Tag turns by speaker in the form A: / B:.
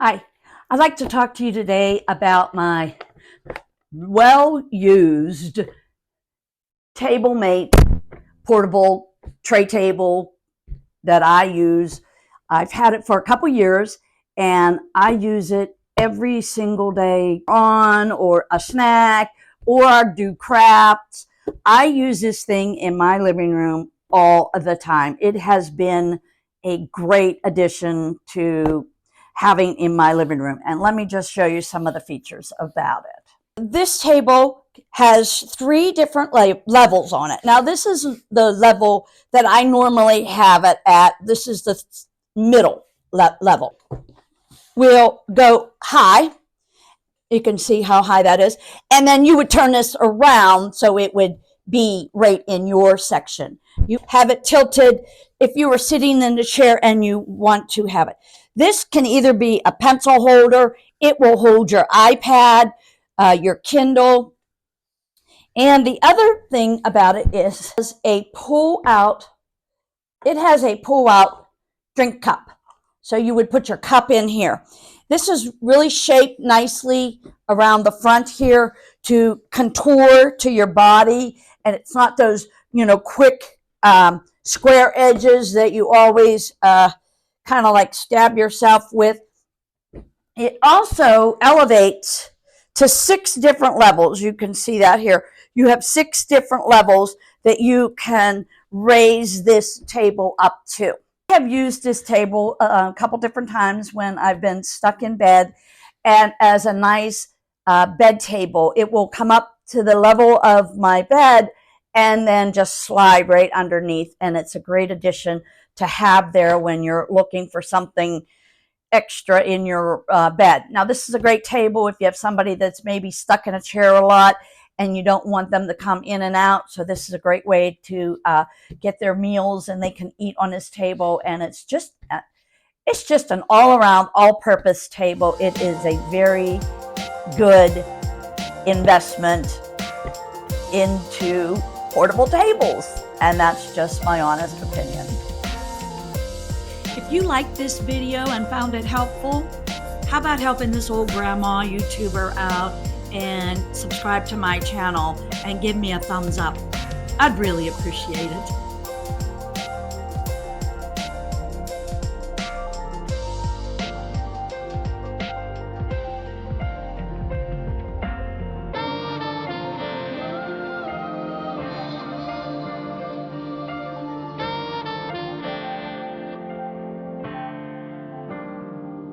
A: Hi, I'd like to talk to you today about my well-used TableMate portable tray table that I use. I've had it for a couple years and I use it every single day or a snack or do crafts. I use this thing in my living room all of the time. It has been a great addition to having in my living room. And let me just show you some of the features about it. This table has 3 different levels on it. Now, this is the level that I normally have it at. This is the middle level. We'll go high. You can see how high that is. And then you would turn this around so it would be right in your section. You have it tilted if you were sitting in the chair and you want to have it. This can either be a pencil holder. It will hold your iPad, your Kindle. And the other thing about it is a pull-out. It has a pull-out drink cup. So you would put your cup in here. This is really shaped nicely around the front here to contour to your body. And it's not those, quick square edges that you always kind of like stab yourself with. It also elevates to 6 different levels. You can see that here. You have 6 different levels that you can raise this table up to. I have used this table a couple different times when I've been stuck in bed, and as a nice bed table. It will come up to the level of my bed and then just slide right underneath, and it's a great addition to have there when you're looking for something extra in your bed. Now, this is a great table if you have somebody that's maybe stuck in a chair a lot and you don't want them to come in and out. So this is a great way to get their meals, and they can eat on this table. And it's just an all-around, all-purpose table. It is a very good investment into portable tables, and that's just my honest opinion.
B: If you liked this video and found it helpful, how about helping this old grandma YouTuber out and subscribe to my channel and give me a thumbs up? I'd really appreciate it.